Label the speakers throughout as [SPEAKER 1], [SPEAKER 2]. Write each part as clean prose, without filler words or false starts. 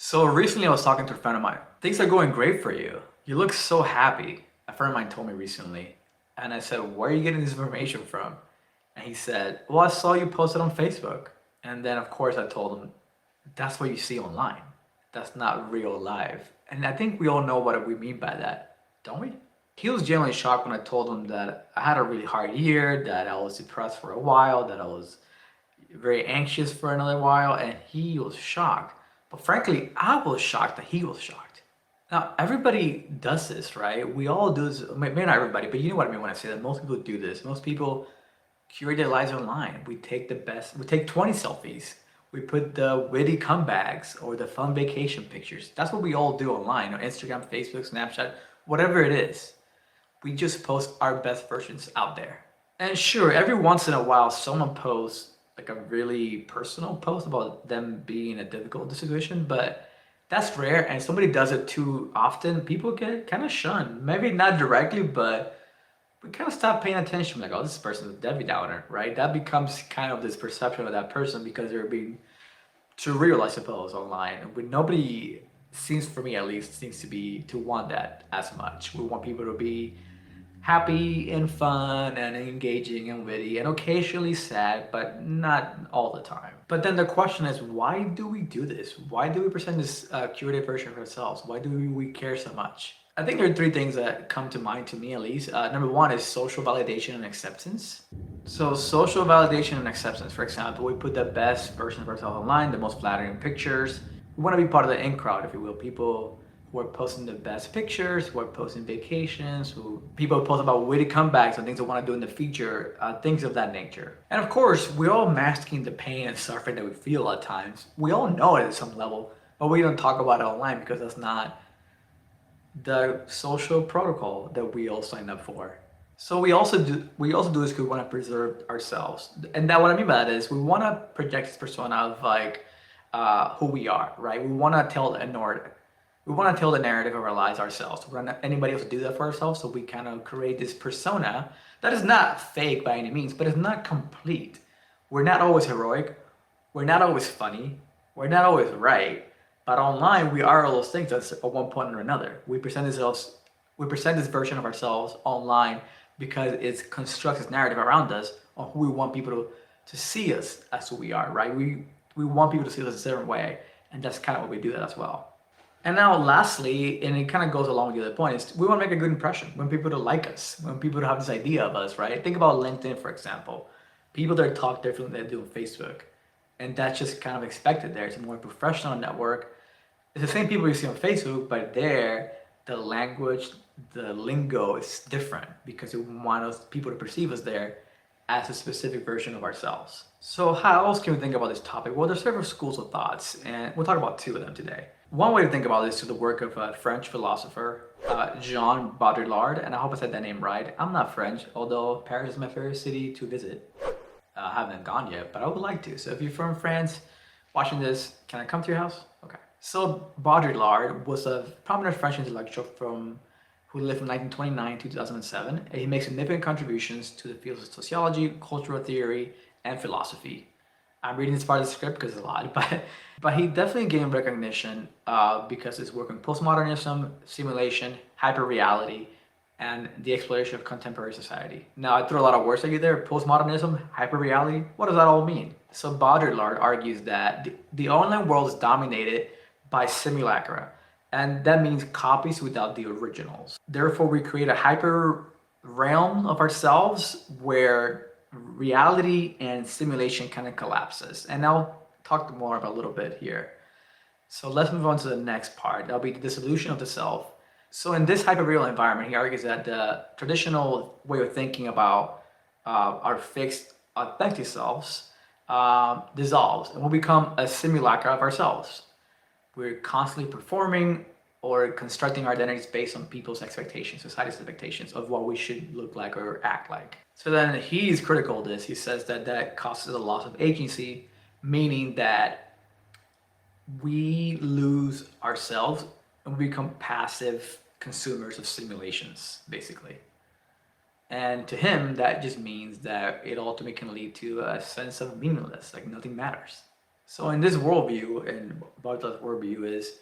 [SPEAKER 1] So recently I was talking to a friend of mine. Things are going great for you. You look so happy. A friend of mine told me recently. And I said, where are you getting this information from? And he said, well, I saw you posted on Facebook. And then, of course, I told him, that's what you see online. That's not real life. And I think we all know what we mean by that, don't we? He was genuinely shocked when I told him that I had a really hard year, that I was depressed for a while, that I was very anxious for another while, and he was shocked. But frankly, I was shocked that he was shocked. Now, everybody does this, right? We all do this. Maybe not everybody, but you know what I mean when I say that. Most people do this. Most people curate their lives online. We take the best, we take 20 selfies. We put the witty comebacks or the fun vacation pictures. That's what we all do online on Instagram, Facebook, Snapchat, whatever it is. We just post our best versions out there. And sure, every once in a while, someone posts like a really personal post about them being in a difficult situation, but that's rare. And if somebody does it too often, people get kind of shunned. Maybe not directly, but we kind of stop paying attention. Like, oh, this person's a Debbie Downer, right? That becomes kind of this perception of that person because they're being too real, I suppose, online. But nobody seems, for me at least, seems to be to want that as much. We want people to be happy and fun and engaging and witty and occasionally sad, but not all the time. But then the question is, why do we do this? Why do we present this curated version of ourselves? Why do we care so much? I think there are three things that come to mind to me at least. Number one is social validation and acceptance. So social validation and acceptance, for example, we put the best version of ourselves online, the most flattering pictures. We want to be part of the in crowd, if you will. People who are posting the best pictures, who are posting vacations, who people post about witty comebacks and things they want to do in the future, things of that nature. And of course, we're all masking the pain and suffering that we feel at times. We all know it at some level, but we don't talk about it online because that's not the social protocol that we all sign up for. So we also do this because we want to preserve ourselves. And that what I mean by that is we want to project this persona of like who we are, right? We want to tell the narrative of our lives ourselves. We don't want anybody else to do that for ourselves. So we kind of create this persona that is not fake by any means, but it's not complete. We're not always heroic. We're not always funny. We're not always right. But online, we are all those things at one point or another. We present this version of ourselves online because it constructs this narrative around us on who we want people to see us as who we are, right? We want people to see us a certain way, and that's kind of what we do that as well. And now, lastly, and it kind of goes along with the other point, is we want to make a good impression. We want people to like us. We want people to have this idea of us, right? Think about LinkedIn, for example. People that talk differently than they do on Facebook. And that's just kind of expected there. It's a more professional network. It's the same people you see on Facebook, but there, the language, the lingo is different because we want people to perceive us there as a specific version of ourselves. So how else can we think about this topic? Well, there's several schools of thoughts, and we'll talk about two of them today. One way to think about this is through the work of a French philosopher, Jean Baudrillard, and I hope I said that name right. I'm not French, although Paris is my favorite city to visit. I haven't gone yet, but I would like to. So if you're from France watching this, can I come to your house? Okay. So Baudrillard was a prominent French intellectual who lived from 1929 to 2007. And he makes significant contributions to the fields of sociology, cultural theory, and philosophy. I'm reading this part of the script because it's a lot, but he definitely gained recognition because his work on postmodernism, simulation, hyperreality, and the exploration of contemporary society. Now, I threw a lot of words at you there. Postmodernism, hyperreality, what does that all mean? So Baudrillard argues that the online world is dominated by simulacra, and that means copies without the originals. Therefore, we create a hyper realm of ourselves where reality and simulation kind of collapses. And I'll talk more about a little bit here. So let's move on to the next part. That'll be the dissolution of the self. So in this hyperreal environment, he argues that the traditional way of thinking about our fixed authentic selves dissolves and we become a simulacra of ourselves. We're constantly performing or constructing our identities based on people's expectations, society's expectations of what we should look like or act like. So then he's critical of this. He says that causes a loss of agency, meaning that we lose ourselves and we become passive consumers of simulations, basically. And to him, that just means that it ultimately can lead to a sense of meaningless, like nothing matters. So in this worldview, and about that worldview is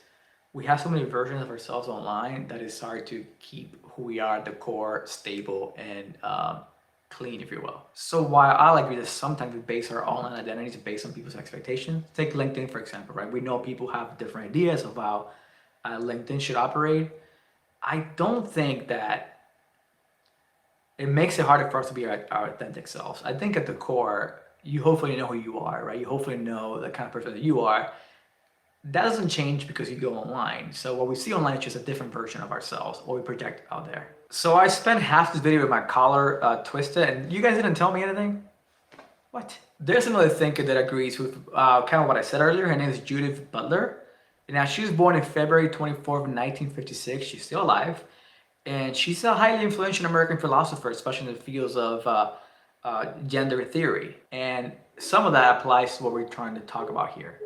[SPEAKER 1] we have so many versions of ourselves online that it's hard to keep who we are at the core stable and clean, if you will. So while I like this, sometimes we base our online identities based on people's expectations. Take LinkedIn, for example, right? We know people have different ideas of how LinkedIn should operate. I don't think that it makes it harder for us to be our authentic selves. I think at the core, you hopefully know who you are, right? You hopefully know the kind of person that you are. That doesn't change because you go online. So what we see online is just a different version of ourselves, what we project out there. So I spent half this video with my collar twisted, and you guys didn't tell me anything? What? There's another thinker that agrees with kind of what I said earlier. Her name is Judith Butler. Now, she was born in February 24th, 1956. She's still alive. And she's a highly influential American philosopher, especially in the fields of gender theory. And some of that applies to what we're trying to talk about here.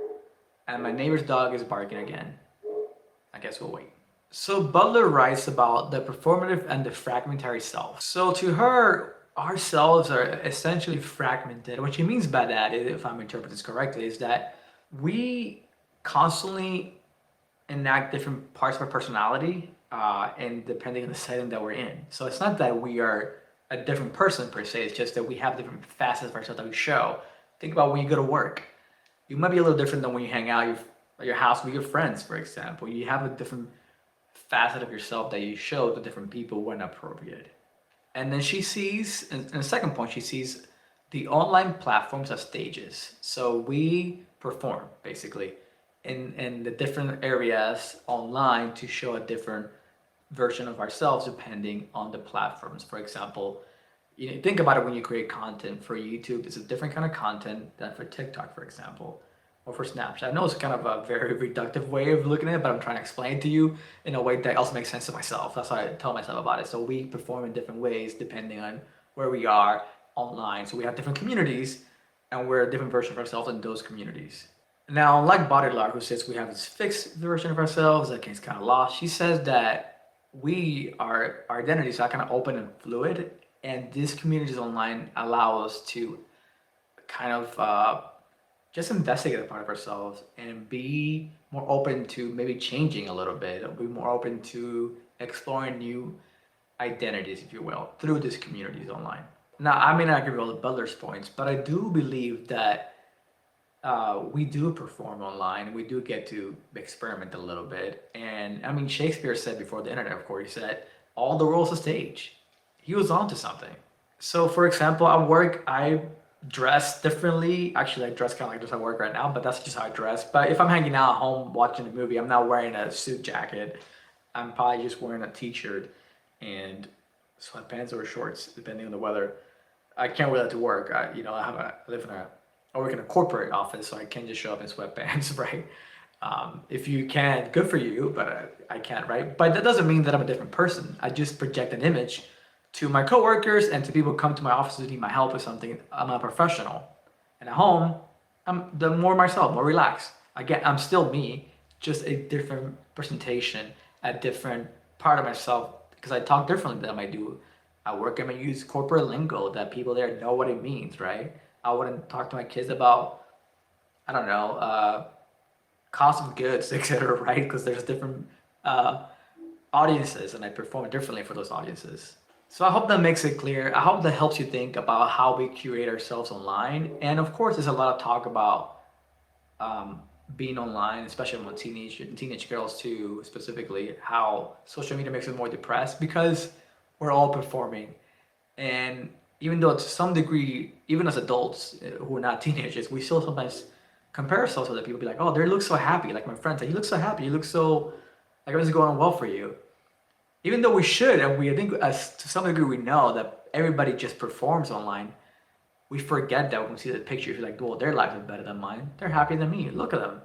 [SPEAKER 1] And my neighbor's dog is barking again. I guess we'll wait. So Butler writes about the performative and the fragmentary self. So to her, our selves are essentially fragmented. What she means by that, if I'm interpreting this correctly, is that we constantly enact different parts of our personality and depending on the setting that we're in. So it's not that we are a different person per se, it's just that we have different facets of ourselves that we show. Think about when you go to work. You might be a little different than when you hang out at your house with your friends, for example. You have a different facet of yourself that you show to different people when appropriate. And then she sees, in the second point, she sees the online platforms as stages. So we perform, basically, in the different areas online to show a different version of ourselves depending on the platforms. For example, think about it when you create content for YouTube. It's a different kind of content than for TikTok, for example, or for Snapchat. I know it's kind of a very reductive way of looking at it, but I'm trying to explain it to you in a way that also makes sense to myself. That's how I tell myself about it. So we perform in different ways depending on where we are online. So we have different communities, and we're a different version of ourselves in those communities. Now, unlike Baudrillard, who says we have this fixed version of ourselves that gets kind of lost, she says that our identities are kind of open and fluid, and these communities online allow us to kind of just investigate a part of ourselves and be more open to maybe changing a little bit, be more open to exploring new identities, if you will, through these communities online. Now, I may not agree with all the Butler's points, but I do believe that we do perform online. We do get to experiment a little bit. And I mean, Shakespeare said before the internet, of course, he said, all the world's a stage. He was onto something. So, for example, at work, I dress differently. Actually, I dress kind of like this at work right now, but that's just how I dress. But if I'm hanging out at home watching a movie, I'm not wearing a suit jacket. I'm probably just wearing a t-shirt and sweatpants or shorts, depending on the weather. I can't wear that to work. I work in a corporate office, so I can't just show up in sweatpants, right? If you can, good for you, but I can't, right? But that doesn't mean that I'm a different person. I just project an image to my coworkers and to people who come to my office to need my help with something. I'm a professional. And at home, I'm the more myself, more relaxed. Again, I'm still me, just a different presentation, a different part of myself, because I talk differently than I do at work. I'm gonna use corporate lingo that people there know what it means, right? I wouldn't talk to my kids about, I don't know, cost of goods, etc., right? Because there's different audiences, and I perform differently for those audiences. So I hope that makes it clear. I hope that helps you think about how we curate ourselves online. And of course, there's a lot of talk about being online, especially among teenage girls too, specifically, how social media makes us more depressed because we're all performing. And even though to some degree, even as adults who are not teenagers, we still sometimes compare ourselves to other people. Be like, oh, they look so happy. Like my friends, like, you look so happy. You look so like everything's going well for you. Even though we should, and I think as to some degree we know that everybody just performs online. We forget that when we see the pictures, we're like, well, their life is better than mine. They're happier than me. Look at them.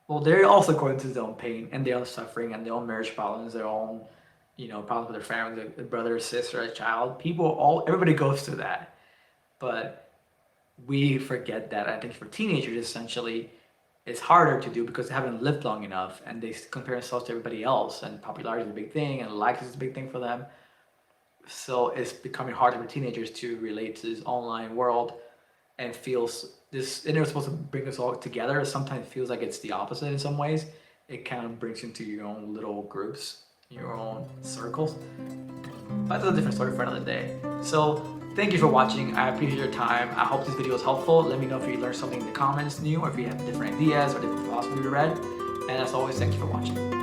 [SPEAKER 1] Well, they're also going through their own pain and their own suffering and their own marriage problems, their own, problems with their family, their brother, sister, a child. Everybody goes through that. But we forget that. I think for teenagers, essentially, it's harder to do because they haven't lived long enough and they compare themselves to everybody else, and popularity is a big thing and likes is a big thing for them. So it's becoming harder for teenagers to relate to this online world and feels this internet is supposed to bring us all together. Sometimes it feels like it's the opposite in some ways. It kind of brings you into your own little groups, your own circles. But that's a different story for another day. So thank you for watching. I appreciate your time. I hope this video was helpful. Let me know if you learned something in the comments new, or if you have different ideas or different philosophy you read. And as always, thank you for watching.